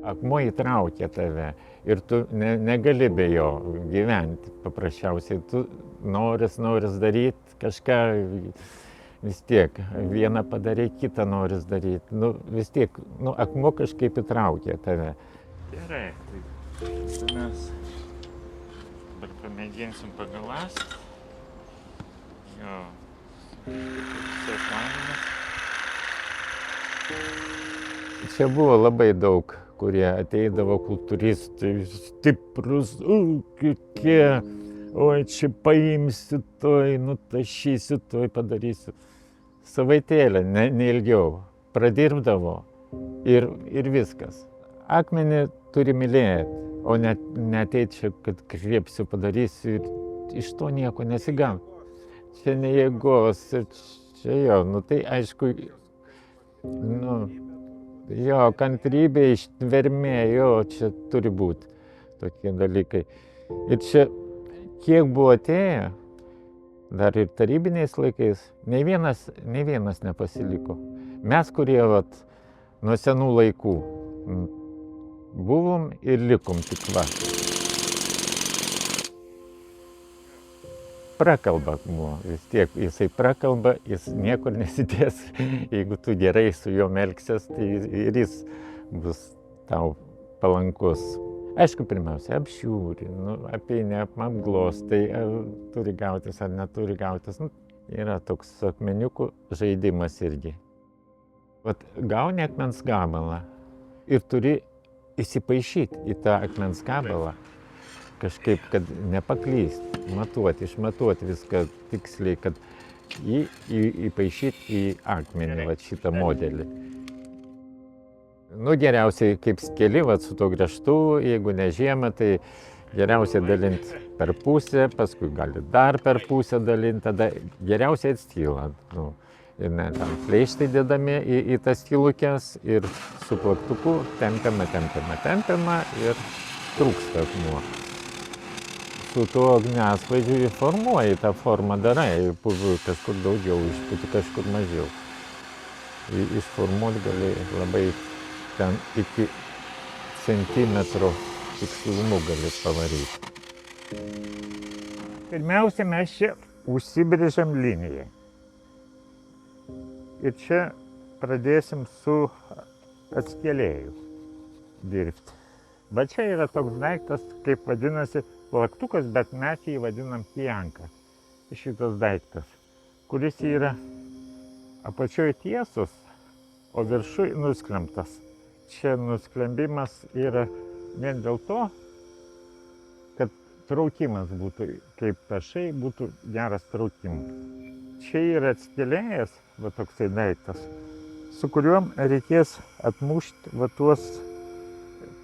Akmuo įtraukia tave ir tu negali be jo gyventi. Paprasčiausiai tu noris daryti kažką, vis tiek. Vieną padarai, kitą noris daryti. Vis tiek, akmuo kažkaip įtraukia tave. Gerai, tai mes dabar pamėginsim pagaląsti. Jo, čia buvo labai daug, kurie ateidavo kultūristai, stiprus, kokie, oi, čia paimsi toj, nutašysi toj, padarysi. Savaitėlę, ne ilgiau, pradirbdavo ir viskas. Akmenį turi mylėti, o ne ateit čia, kad griebsiu, padarysiu ir iš to nieko nesigauna. Čia ne jėgos, čia jo, tai aišku, jo, kantrybė, ištvermė, jo, čia turi būti tokie dalykai. Ir čia, kiek buvo atėję, dar ir tarybiniais laikais, nei vienas nepasiliko. Mes, kurie nuo senų laikų buvom ir likom tik va. Prakalba akmuo, vis tiek jisai prakalba, jis niekur nesidės. Jeigu tu gerai su juo elgsies, tai ir jis bus tau palankus. Aišku, pirmiausia, apžiūri, apeini, apglos, tai turi gautis ar neturi gautis. Yra toks akmeniukų žaidimas irgi. Gauni akmens gabalą ir turi įsipaišyti į tą akmens gabalą. Kažkaip, kad nepaklyst, išmatuoti viską tiksliai, kad įpaišyti į akmenį šitą modelį. Geriausiai kaip skeli su to grąžtu, jeigu ne žiemą, tai geriausiai dalinti per pusę, paskui gali dar per pusę dalinti, tada geriausiai atskylant. Ir ten pleištai dedami į tas skylukes ir su plaktuku tempiama ir trūksta akmuo. Su tuo agniasklaidžiu formuoji tą formą, darai, kažkur daugiau, išputi kažkur mažiau. Išformuoti gali labai ten iki centimetro tikslumu gali pavaryti. Pirmiausia, mes čia užsibrėžiam liniją. Ir čia pradėsim su atskėlėju dirbti. Bet čia yra toks daiktas, kaip vadinasi, plaktukas, bet mes jį vadinam pianka. Šitas daiktas, kuris yra apačioj tiesus, o viršuj nusklembtas. Čia nusklembimas yra vien dėl to, kad traukimas būtų, kaip pešai, būtų geras traukimas. Čia yra atskėlėjas, toksai daiktas, su kuriuom reikės atmušti tuos,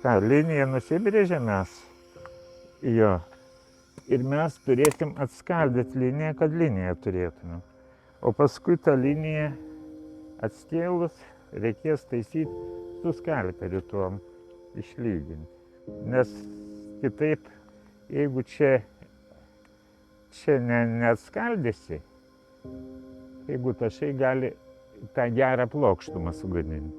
tą liniją nusibrėžėm mes. Jo. Ir mes turėsim atskaldyti liniją, kad liniją turėtumėm. O paskui tą liniją atskėlus reikės taisyti su skalpeliu tuom išlyginti. Nes kitaip, jeigu čia neatskaldysi, jeigu tašai gali tą gerą plokštumą sugadinti.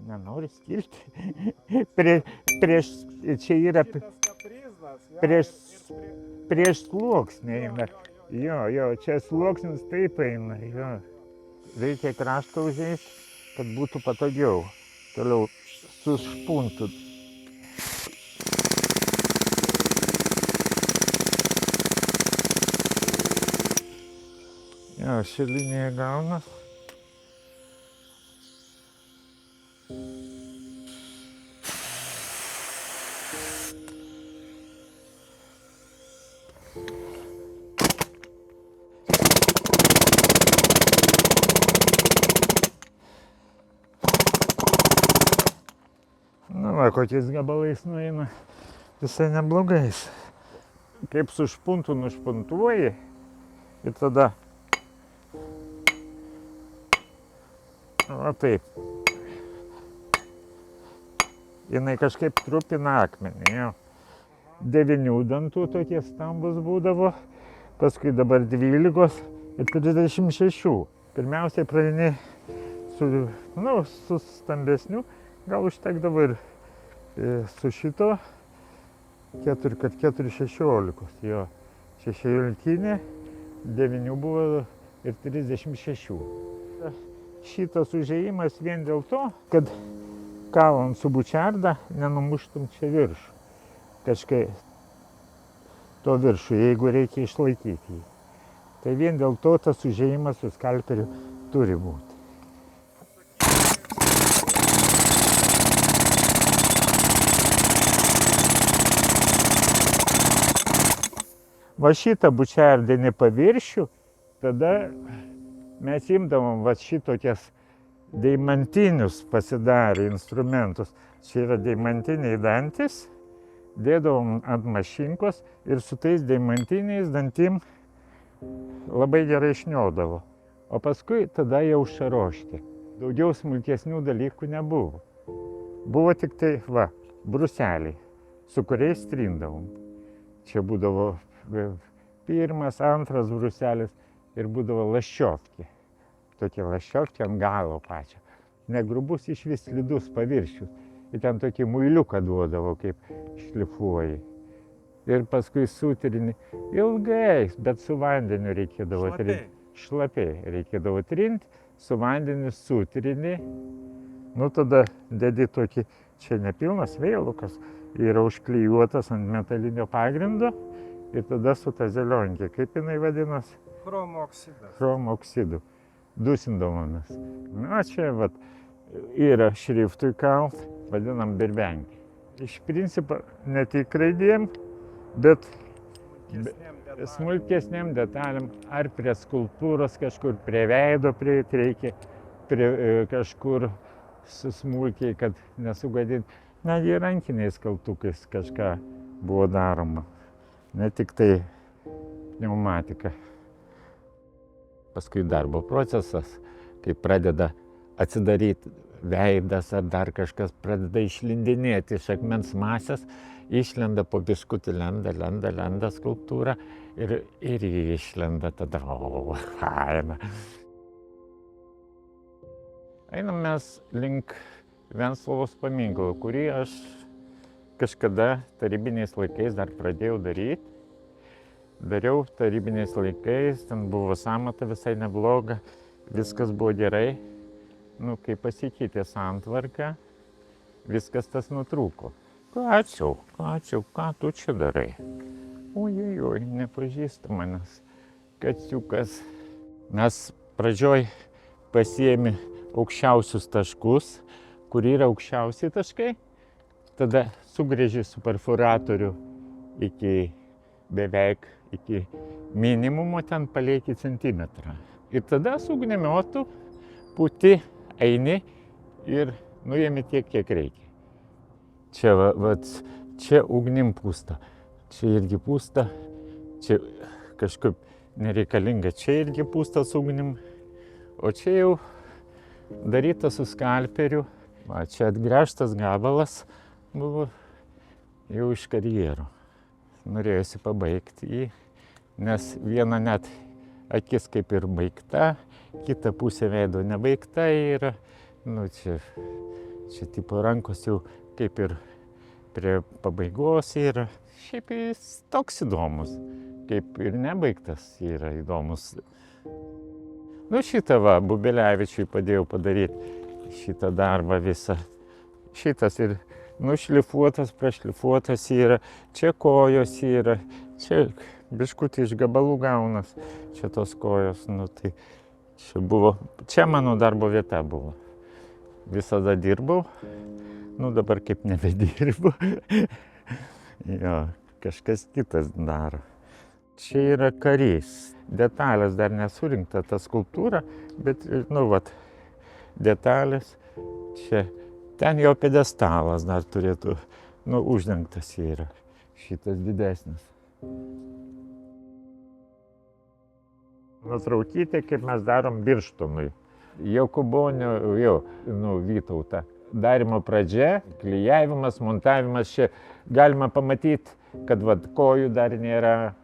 Nenori skilti. Čia yra prieš sluoksnį eina. Jo, čia sluoksnis taip eina. Jo. Reikia kraštą užeiti, kad būtų patogiau. Toliau su špuntu. Jo, ši linija gaunas. Kokiais gabalais nueina, visai neblogais. Kaip su špuntu nušpuntuoji ir tada taip. Jinai kažkaip trupina akmenį. Jo. 9 dantų tokie stambus būdavo, paskui dabar 12 ir 36. Pirmiausiai praeini su stambesniu, gal užtekdavo ir su šito 4x4 16. Jo, 16, 9 buvo ir 36. Šitas užėjimas vien dėl to, kad kalant su bučarda nenumuštum čia viršų. Kažkaip to viršų, jeigu reikia išlaikyti jį. Tai vien dėl to tas užėjimas su skalperiu turi būti. Va šitą bučardinį paviršių, tada mes imdavom va šitokias deimantinius pasidarė instrumentus. Čia yra deimantiniai dantis, dėdavom ant mašinkos ir su tais deimantiniais dantim labai gerai šniodavo. O paskui tada jau šaroštė. Daugiau smulkesnių dalykų nebuvo. Buvo tik tai, bruseliai, su kuriais trindavom. Čia būdavo pirmas, antras bruselis ir būdavo laščiovkė. Tokie laščiovkė ant galo pačio. Negrubus iš vis slidus paviršius. Ir ten tokį muiliuką duodavo, kaip šlifuoji. Ir paskui sutrini ilgai, bet su vandeniu reikėdavo trinti. Šlapiai reikėdavo trinti, su vandeniu sutrini. Tada dedi tokį, čia nepilnas vėlukas, yra užklijuotas ant metalinio pagrindo. Ir tada su ta zelionkė, kaip jinai vadinas? Chromoksidas. Chromoksidų. Dusindavomės. Čia yra šriftui kalt, vadinam birbenkė. Iš principo ne tik raidėm, bet smulkesnėm detalėm, ar prie skulptūros kažkur, prie veido prieiti reikia, prie kažkur susmulkiai, kad nesugadinti. Netgi rankiniais kaltukais kažką buvo daroma. Ne tik tai pneumatika. Paskui darbo procesas, kai pradeda atsidaryti veidas ar dar kažkas, pradeda išlindinėti iš akmens masės, išlenda po biškutį, lenda skulptūra ir išlenda tada, faina. Einam mes link Venclovos paminklo, kurį aš kažkada tarybiniais laikais dar pradėjau daryti. Dariau tarybiniais laikais, ten buvo sąmata visai nebloga, viskas buvo gerai. Kai pasikeitė santvarka, viskas tas nutrūko. Ką tu čia darai? Ojojoj, nepažįsta manęs, kaciukas. Mes pradžioj pasiėmė aukščiausius taškus, kur yra aukščiausiai taškai. Tada sugrėži su perfuratoriu beveik iki minimumo, ten palieki centimetrą. Ir tada su ugnimiotu puti eini ir nuėmi tiek, kiek reikia. Čia ugnim pūsta, čia irgi pūsta, čia kažkaip nereikalinga, čia irgi pūsta su ugnim, o čia jau daryta su skalperiu. Čia atgręžtas gabalas buvo jau iš karjero. Norėjusi pabaigti jį, nes viena net akis kaip ir baigta, kita pusė veido nebaigta yra. Čia tipo rankos jau kaip ir prie pabaigos yra. Šiaip jis toks įdomus, kaip ir nebaigtas yra įdomus. Šitą Bubelevičiui padėjau padaryti šitą darbą visą. Šitas ir nušlifuotas, prašlifuotas yra, čia kojos yra, čia biškutį iš gabalų gaunas, čia tos kojos, tai čia mano darbo vieta buvo. Visada dirbau, dabar kaip nebedirbu. Jo, kažkas kitas daro. Čia yra karys. Detalės dar nesurinkta ta skulptūra, bet, detalės čia. Ten jo pedestalas dar turėtų, uždengtas yra. Šitas didesnis. Nutraukyti, kaip mes darom Birštonui. Jokubonio, Vytautą. Darimo pradžia, klijavimas, montavimas. Čia galima pamatyti, kad kojų dar nėra,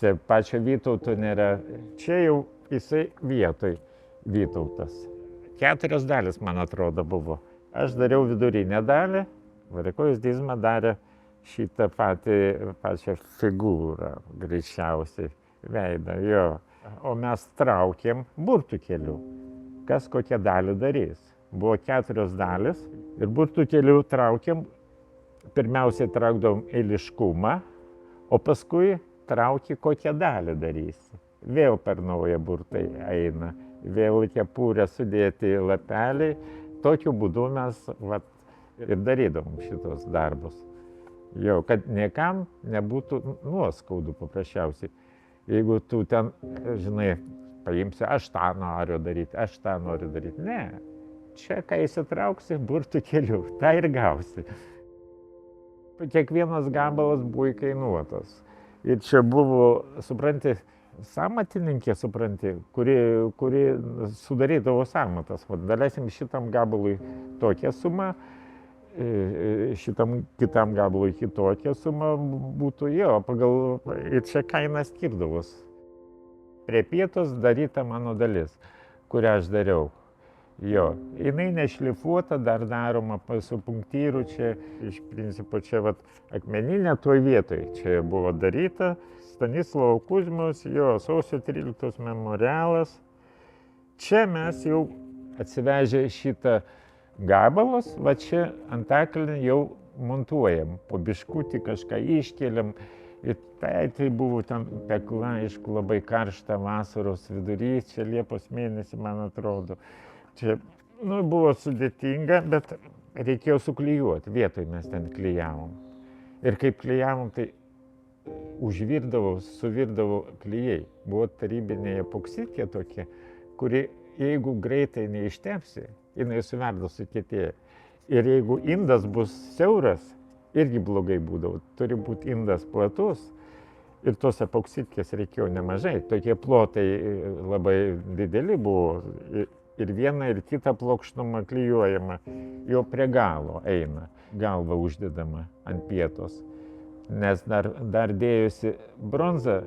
čia pačio Vytauto nėra. Čia jau jisai vietoj Vytautas. 4 dalis, man atrodo, buvo. Aš dariau vidurinę dalį, Varėkojos Dizma darė šitą pačią figūrą, greičiausiai, veidą, jo. O mes traukėm burtų keliu, kas kokią dalį darys. Buvo 4 dalis ir burtų keliu traukėm, pirmiausiai traukdavom eiliškumą, o paskui trauki kokią dalį darysi. Vėl per naują burtai eina, vėl kepurę sudėti lapeliai. Tokiu būdu mes ir darydavom šitos darbus. Jau, kad niekam nebūtų nuoskaudų paprasčiausiai. Jeigu tu ten, žinai, paimsi, aš tą noriu daryti. Ne, čia, kai įsitrauksi burtų keliu, tą ir gausi. Kiekvienas gabalas buvo įkainuotas. Ir čia buvo, supranti, samatininkė, kuri sudarydavo samatas. Dalesim šitam gabalui tokią sumą, šitam kitam gabalui kitokią sumą būtų jo, ir čia kaina skirdavos. Prie pietos daryta mano dalis, kurią aš dariau. Jo, jinai nešlifuota, dar daroma su punktyru, čia iš principo čia akmeninė toj vietoj. Čia buvo daryta Stanislovo Kuzmos, jo, sausio 13 memorialas. Čia mes jau atsivežę šitą gabalus, čia Antakalny jau montuojam, po biškutį kažką iškeliam. Ir tai buvo ten pekla, aišku, labai karšta vasaros vidury, čia Liepos mėnesį, man atrodo. Čia buvo sudėtinga, bet reikėjo suklijuoti, vietoj mes ten klijavom. Ir kaip klijavom, tai užvirdavo, suvirdavo klijai. Buvo tarybinė epoksitė tokia, kuri, jeigu greitai neištepsi, jinai suverda sukietėja. Ir jeigu indas bus siauras, irgi blogai būdavo. Turi būti indas platus. Ir tos epoksitkės reikėjo nemažai. Tokie plotai labai dideli buvo. Ir viena, ir kita plokštuma klijuojama. Jo prie galo eina. Galva uždedama ant pietos. Nes dar dėjusi bronzą,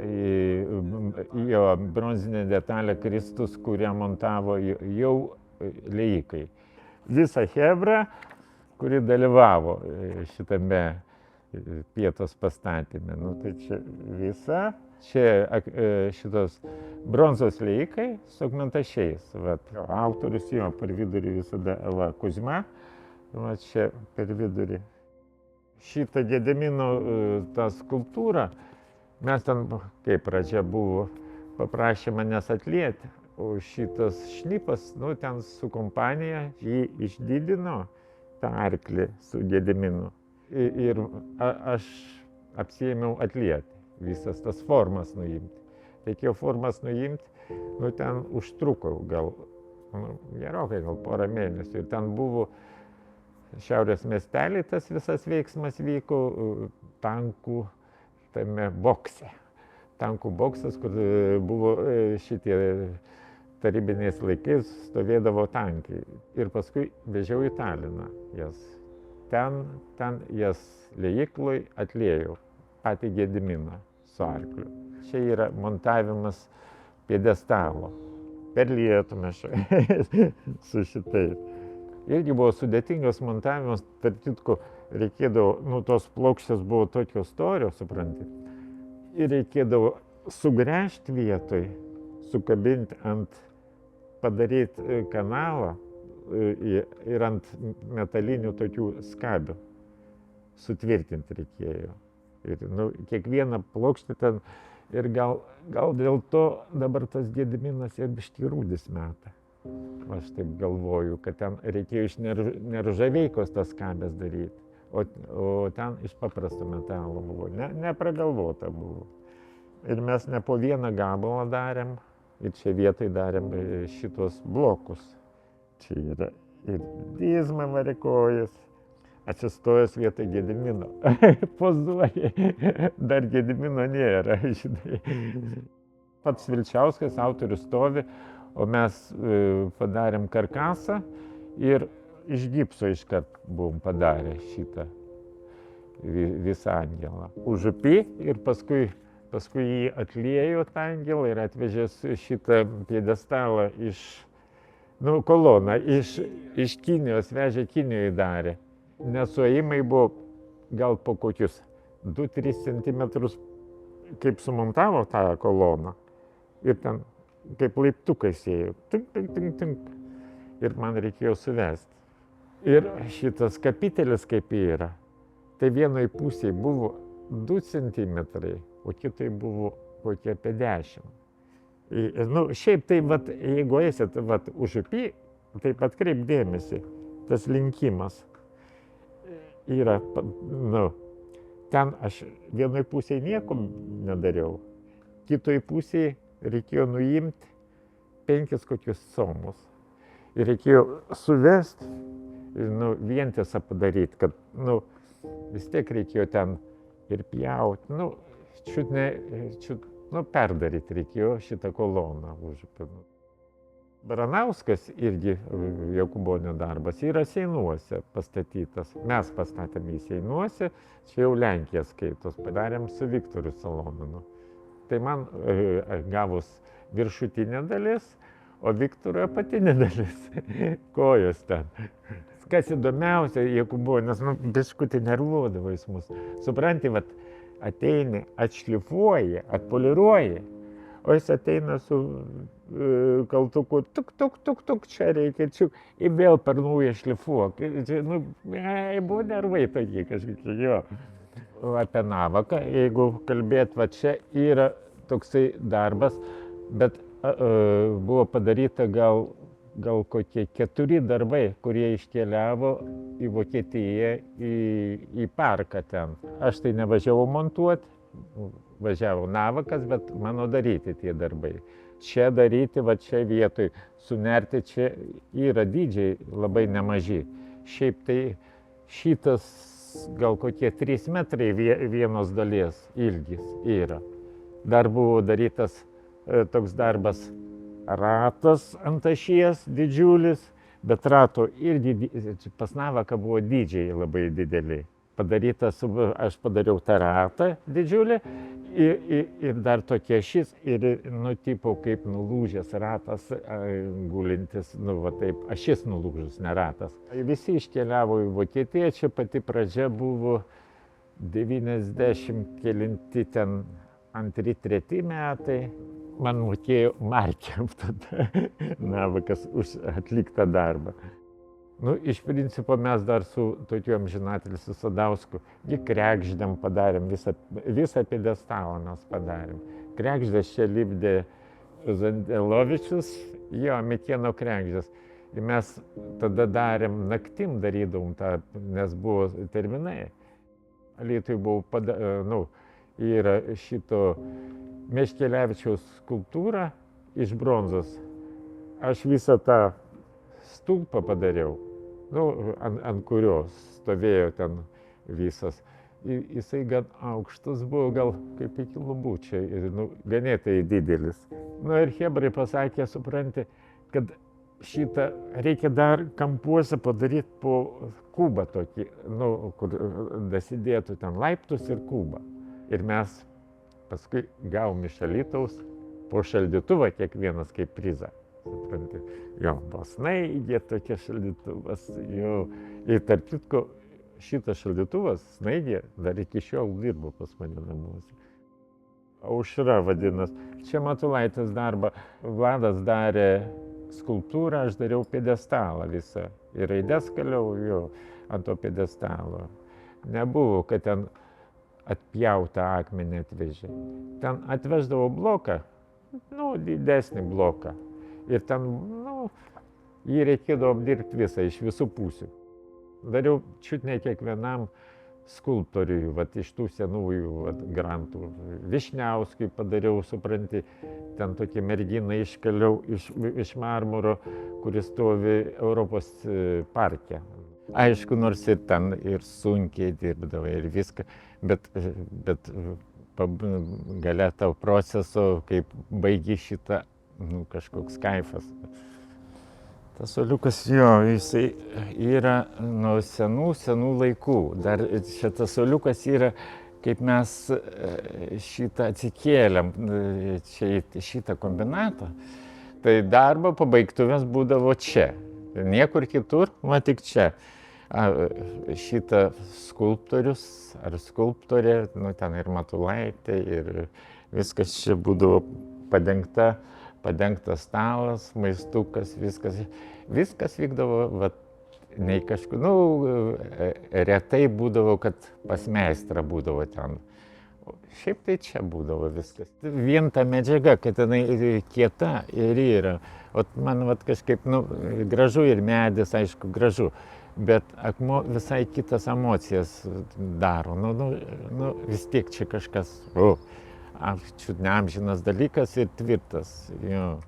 jo bronzinė detalė Kristus, kurią montavo jau liejikai. Visa chebra, kuri dalyvavo šitame pietos pastatyme. Tai čia visa. Čia šitos bronzos liejikai su akmentašiais. Autorius jo per vidurį visada Kuzma. Čia per vidurį. Šitą Gedimino tą skulptūrą mes ten, kaip pradžia buvo, paprašė manęs atlieti. O šitas šnipas, ten su kompanija jį išdidino, tą arklį su Gediminu. Ir aš apsiėmiau atlieti, visas tas formas nuimti. Reikėjo formas nuimti, ten užtruko gerokai, gal porą mėnesių. Ir ten buvo Šiaurės miestelį, tas visas veiksmas vyko tankų tame bokse. Tankų boksas, kur buvo šitie tarybiniais laikais stovėdavo tankai. Ir paskui vežiau į Taliną jas. Ten jas liejikloj atliejau patį Gediminą su arkliu. Čia yra montavimas pjedestalo. Per lietų mes su šitais. Irgi buvo sudėtingas montavimas, tarp kitko reikėdavo, tos plokštės buvo tokio storio, supranti. Ir reikėdavo sugręžti vietoj, sukabinti padaryti kanalą ir ant metalinių tokių skabių. Sutvirtinti reikėjo. Ir kiekvieną plokštę ten, ir gal dėl to dabar tas Gediminas ir biškį rūdis meta. Aš taip galvoju, kad ten reikėjo iš neružaveikos tas skabės daryti, o ten iš paprasto metalo buvo, nepragalvota buvo. Ir mes ne po vieną gabalą darėm, ir čia vietoj darėm šitos blokus. Čia yra ir Dizma Varėkojos, atsistojęs vietoj Gedimino. Pozuoja, dar Gedimino nėra, žinai. Pats Vilčiauskas, autorius, stovi, o mes padarėm karkasą ir iš gipso iškart buvom padarę šitą visą angelą. Užupį ir paskui Paskui jį atliejo tą angelą ir atvežė šitą piedestalą koloną iš Kinijos, vežė Kinijoje darė. Nesuėjimai buvo gal po kokius 2-3 centimetrus, kaip sumontavo tą koloną. Ir ten kaip laiptukais ėjo. Tink, tink, tink, tink. Ir man reikėjo suvesti. Ir šitas kapitelis kaip yra, tai vienoje pusėje buvo 2 centimetrai, o kitai buvo kokie apie 10. Šiaip tai, jeigu eisit užupy, taip atkreip dėmesį, tas linkimas yra, ten aš vienoje pusėje nieko nedariau, kitoje pusėje reikėjo nuimti 5 kokius somus. Ir reikėjo suvesti, vientisą padaryti, kad vis tiek reikėjo ten ir pjauti, perdaryti reikėjo šitą koloną užupį. Baranauskas irgi Jokubonio darbas yra Seinuose pastatytas. Mes pastatėme į Seinuose, čia jau Lenkija skaitos, padarėm su Viktoru Solominu. Tai man gavus viršutinė dalis, o Viktoro apatinė dalis, kojos ten. Kas įdomiausia, Jokubonės, biškutį nervuodavo jis mus. Supranti, ateini, atšlifuoji, atpoliruoji, o jis ateina su kaltuku, tuk, čia reikia, ir vėl per naują šlifuok. Buvo nervai tokie kažkokie, jo. Apie navaką, jeigu kalbėt, čia yra toksai darbas, bet buvo padaryta gal kokie 4 darbai, kurie iškeliavo į Vokietiją, į parką ten. Aš tai nevažiavau montuoti, važiavo navakas, bet mano daryti tie darbai. Čia daryti, čia vietoj, sunerti čia yra dydžiai labai nemaži. Šiaip tai šitas gal kokie 3 metrai vienos dalies ilgis yra. Dar buvo darytas toks darbas, ratas ant ašies didžiulis, bet rato irgi pas navaką buvo dydžiai labai dideli. Padarytas, aš padariau tą ratą didžiulį ir dar tokia ašis ir tipo kaip nulūžęs ratas gulintis, taip, ašis nulūžus, ne ratas. Visi iškeliavo į Vokietiją, čia pati pradžia buvo 90 kelinti ten 2-3 metai. Man mokėjo markėm tada navakas už atliktą darbą. Iš principo mes dar su tokiu amžinatilsiu Sadausku kregždėm padarėm, visą piedestalą mes padarėm. Kregždės čia lipdė Zandelovičius, Mikėno kregždės. Ir mes tada darėm, naktim darydavom tą, nes buvo terminai. Alytui buvo, yra šito Meškelevičiaus skulptūra iš bronzos. Aš visą tą stulpą padariau, ant kurios stovėjo ten visas. Jisai gan aukštas buvo, gal kaip iki lubų čia, ganėtai didelis. Ir hebrai pasakė, supranti, kad šitą reikia dar kampuose padaryti po kubą tokį, kur dasidėtų ten laiptus ir kubą. Ir mes paskui gavom iš Alytaus po šaldytuvą kiekvienas kaip prizą. Supranti, snaigė tokia šaldytuvas. Ir tarp kitko, šitas šaldytuvas, snaigė, dar iki šiol dirbo pas mane namuose. Aušra vadinas. Čia Matulaitis darbą. Vladas darė skulptūrą, aš dariau piedestalą visą. Ir raides kaliau ant to piedestalo. Nebuvo, kad ten atpjautą akmenį atvežė. Ten atveždavo bloką, didesnį bloką. Ir ten, jį reikėdavo apdirbti visą, iš visų pusių. Dariau čiut ne kiekvienam skulptoriui, iš tų senųjų grantų. Višniauskui padariau, supranti, ten tokia mergina iškaliau iš marmuro, kuris stovi Europos parke. Aišku, nors ir ten ir sunkiai dirbdavai ir viską, bet gale tavo proceso, kaip baigi šitą, kažkoks kaifas. Tas suoliukas, jisai yra nuo senų laikų. Dar šitas suoliukas yra kaip mes šitą atsikėlėm čia į šitą kombinatą, tai darbo pabaigtuvės būdavo čia. Niekur kitur, va tik čia. Šitą skulptorius ar skulptorė, nu ten ir Matulaitė, ir viskas čia būdavo padengtas stalas, maistukas, viskas vykdavo, va, nei kažkur, nu, retai būdavo, kad pas meistrą būdavo ten. Šiaip tai čia būdavo viskas. Vien ta medžiaga, kad jinai kieta ir yra. O man vat kažkaip, nu, gražu ir medis, aišku, gražu. Bet akmuo visai kitas emocijas daro. Nu, vis tiek čia kažkas, neamžinas dalykas ir tvirtas. Jo.